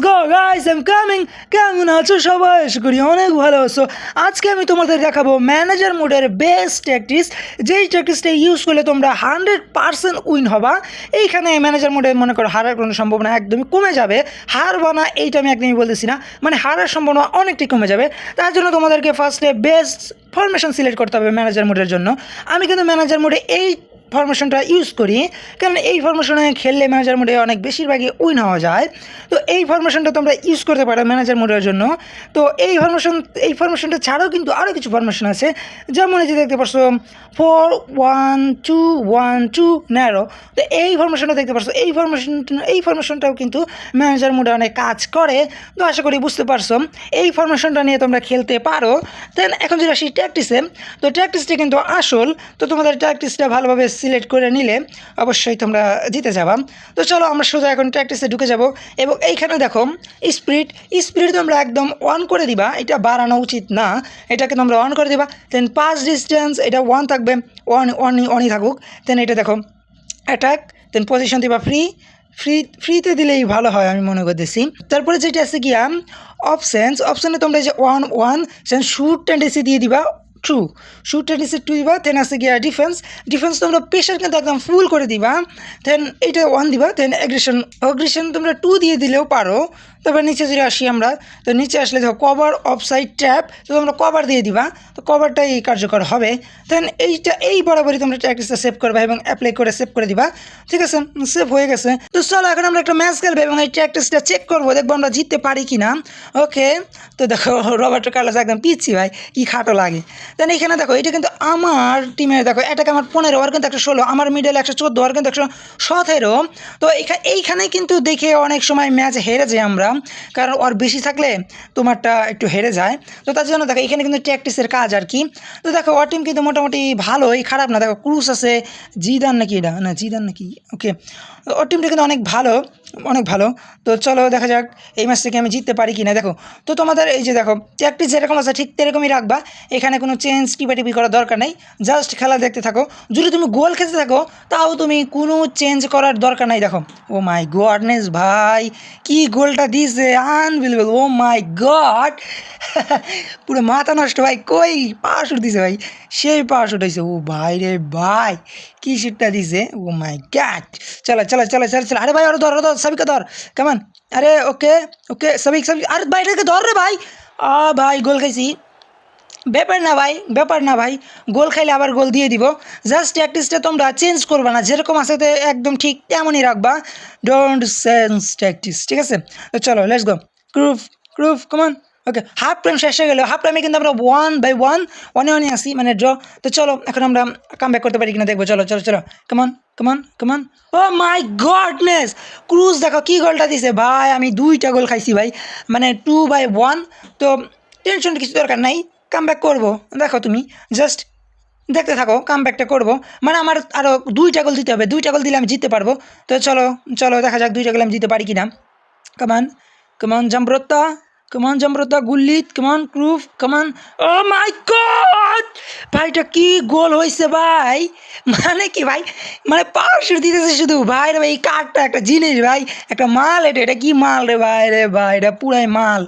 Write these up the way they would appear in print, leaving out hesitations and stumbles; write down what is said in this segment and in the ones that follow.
Go guys, I am coming. কেমন আছো সবাই? আশা করি অনেক ভালো আছো। আজকে আমি তোমাদের দেখাবো ম্যানেজার মোডের বেস্ট ট্যাকটিক্স, যেই ট্যাকটিক্সটা ইউজ করলে তোমরা 100% উইন হবা। এইখানে ম্যানেজার মোডে মনে করো হারার কোনো সম্ভাবনা একদমই কমে যাবে। হারবা না এইটা আমি একদমই বলতেছি না, মানে হারার সম্ভাবনা অনেকটাই কমে যাবে। তার জন্য তোমাদেরকে ফার্স্টে বেস্ট ফরমেশন সিলেক্ট করতে হবে ম্যানেজার মোডের জন্য। আমি কিন্তু ম্যানেজার মোডে এই ফরমেশনটা ইউজ করি, কারণ এই ফরমেশনে খেললে ম্যানেজার মোডে অনেক বেশিরভাগই উইন হওয়া যায়। তো এই ফরমেশনটা তোমরা ইউজ করতে পারো ম্যানেজার মোডের জন্য। তো এই ফরমেশনটা ছাড়াও কিন্তু আরও কিছু ফরমেশন আছে, যেমন এই যে দেখতে পাচ্ছ 4-1-2-1-2 ন্যারো। তো এই ফরমেশনটা দেখতে পাচ্ছ, এই ফরমেশনটাও কিন্তু ম্যানেজার মোডে অনেক কাজ করে। তো আশা করি বুঝতে পারছো, এই ফরমেশনটা নিয়ে তোমরা খেলতে পারো। দেন এখন যেটা আসি ট্যাকটিসে, তো ট্যাকটিসটা কিন্তু আসল। তো তোমাদের ট্যাকটিসটা ভালোভাবে সিলেক্ট করে নিলে অবশ্যই তোমরা জিতে যাবা। তো চলো আমরা সোজা এখন ট্যাকটিসে ঢুকে যাব। এবং এইখানে দেখো স্পিড তোমরা একদম অন করে দিবা, এটা বাড়ানো উচিত না, এটাকে তোমরা অন করে দিবা। দেন পাস ডিস্টেন্স এটা 1 থাকবে, অনই থাকুক। দেন এটা দেখো অ্যাটাক, দেন পজিশন দিবা ফ্রিতে দিলেই ভালো হয় আমি মনে করতেছি। তারপরে যেটা আছে গিয়া অপশানে তোমরা যে 1-1 শুট টেন্ডেন্সি দিয়ে দিবা, শুট টেন্ডেন্সি 2 দিবা। দেন আছে গিয়া ডিফেন্স তোমরা প্রেশার কিন্তু একদম ফুল করে দিবা। দেন এটা 1 দিবা। দেন অগ্রেশন তোমরা 2 দিয়ে দিলেও পারো। তারপর নিচে যদি আসি আমরা, তো নিচে আসলে দেখো কভার অফসাইড ট্যাপ, তো তোমরা কভার দিয়ে দিবা, তো কভারটাই কার্যকর হবে। দেন এই বরাবরই তোমরা ট্যাকটিক্সটা সেভ করবা এবং অ্যাপ্লাই করে সেভ করে দিবা। ঠিক আছে, সেভ হয়ে গেছে। তো চলো এখন আমরা একটা ম্যাচ খেলবো এবং এই ট্যাকটিক্সটা চেক করবো, দেখবো আমরা জিততে পারি কি না। ওকে, তো দেখো রবার্টো কার্লোস একদম পিচ্ছি ভাই, কি খাটো লাগে। দেন এখানে দেখো এটা কিন্তু আমার টিমের, দেখো এটাকে আমার 15, ওর কিন্তু 116, আমার মিডল 114, ওর কিন্তু 117। তো এইখানে কিন্তু দেখে অনেক সময় ম্যাচ হেরে যাই আমরা, কারণ ওর বেশি থাকলে তোমারটা একটু হেরে যায়। তো তার জন্য দেখো এখানে কিন্তু ট্যাকটিক্সের কাজ আর কি। তো দেখো ওর টিম কিন্তু মোটামুটি ভালোই, খারাপ না। দেখো ক্রুজ আছে, জিদান নাকি, ওকে, ওর টিমটা কিন্তু অনেক ভালো। তো চলো দেখা যাক এই ম্যাচ থেকে আমি জিততে পারি কি না। দেখো তো তোমাদের এই যে দেখো ট্যাকটিক্স যেরকম আছে ঠিক সেরকমই রাখবা, এখানে কোনো চেঞ্জ টিপি করার দরকার নেই, জাস্ট খেলা দেখতে থাকো। যদি তুমি গোল খেলতে থাকো তাও তুমি কোনো চেঞ্জ করার দরকার নাই। দেখো ও মাই গডনেস ভাই, কি গোলটা দিয়েছে, আনবিলিভেবল, ও মাই গড পুরো মাথা নষ্ট ভাই, কই পাওয়ার শুট দিছে ভাই, সেই পাওয়ার শুট হয়েছে। ও ভাই রে ভাই, কি শুটটা দিছে, ও মাই গড। চলো, আরে ভাই ওরা ধর সবিকে ধর, কেমন, আরে ওকে সবিক, আরে ভাই এটাকে ধর রে ভাই। ভাই গোল খাইছি, ব্যাপার না ভাই, গোল খাইলে আবার গোল দিয়ে দিব। জাস্ট ট্যাকটিক্সটা তোমরা চেঞ্জ করবা না, যেরকম আছে একদম ঠিক তেমনই রাখবা, ডোন্ট চেঞ্জ ট্যাকটিক্স, ঠিক আছে। তো চলো লেটস গো, ক্রুফ কমান। ওকে, হাফ টাইম শেষ হয়ে গেল, হাফ টাইমে কিন্তু আমরা 1-1 ওয়ানে আসি, মানে ড্র। তো চলো এখন আমরা কাম ব্যাক করতে পারি কিনা দেখবো। চলো কমান। ও মাই গডনেস, ক্রুজ দেখো কি গোলটা দিছে ভাই, আমি 2টা গোল খাইছি ভাই, মানে 2-1। তো টেনশন কিছু দরকার নাই, কাম ব্যাক করবো। দেখো তুমি জাস্ট দেখতে থাকো, কাম ব্যাকটা করবো, মানে আমার আরও 2টা গোল দিতে হবে, 2টা গোল দিলে আমি জিততে পারবো। তো চলো দেখা যাক 2টা গোল আমি দিতে পারি কিনা। কমান জাম্ব্রতা গুল্লিত, কমান ক্রুফ, কমান। ও মাই গড ভাইটা কি গোল হয়েছে ভাই, মানে কি ভাই, মানে পাওয়ার শুট দিতেছে শুধু ভাই রে ভাই। এই কার্ডটা একটা জিনিস ভাই, একটা মাল, এটা কি মাল রে ভাই, এটা পুরাই মাল।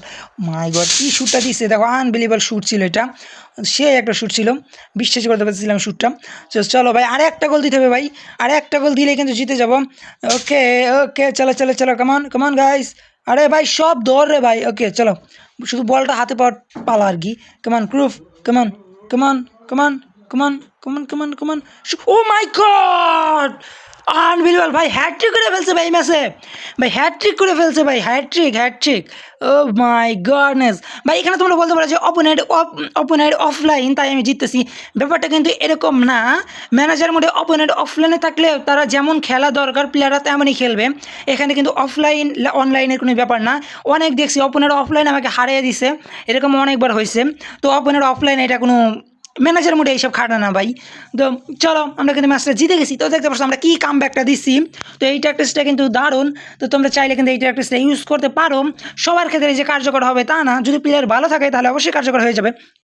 মাই গড কি শ্যুটটা দিচ্ছে দেখো, আনবিলিভেবল শ্যুট ছিল এটা, সে একটা শ্যুট ছিল, বিশ্বাস করতে পারছিলাম শ্যুটটা। চলো ভাই আরে একটা গোল দিতে হবে ভাই, আরে একটা গোল দিলে কিন্তু জিতে যাব। ওকে চলো কমান গাইস, আরে ভাই সব দৌড় রে ভাই। ওকে চলো, শুধু বলটা হাতে পাওয়ার পালা আর কি। কমান ক্রুফ, কমান। ও মাই গড, আনবিলিভেবল ভাই, হ্যাট্রিক করে ফেলছে ভাই ম্যাচে, ভাই হ্যাট্রিক করে ফেলছে ভাই, হ্যাট্রিক। ও মাই গডনেস ভাই, এখানে তোমরা বলতে পারো যে অপোনেন্ট অফলাইন তাই আমি জিততেছি, ব্যাপারটা কিন্তু এরকম না। ম্যানেজার মোডে অপোনেন্ট অফলাইনে থাকলে তারা যেমন খেলা দরকার প্লেয়াররা তেমনই খেলবে, এখানে কিন্তু অনলাইনের কোনো ব্যাপার না। অনেক দেখছি অপোনেন্ট অফলাইন আমাকে হারিয়ে দিছে, এরকম অনেকবার হয়েছে। তো অপোনেন্ট অফলাইন এটা কোনো ম্যানেজার মোডে এইসব খাটা না ভাই। তো চলো আমরা কিন্তু ম্যাচটা জিতে গেছি। তো দেখতে পাচ্ছ আমরা কী কাম ব্যাকটা দিচ্ছি। তো এই ট্যাকটিক্সটা কিন্তু দারুণ, তো তোমরা চাইলে কিন্তু এই ট্যাকটিক্সটা ইউজ করতে পারো। সবার ক্ষেত্রে যে কার্যকর হবে তা না, যদি প্লেয়ার ভালো থাকে তাহলে অবশ্যই কার্যকর হয়ে যাবে।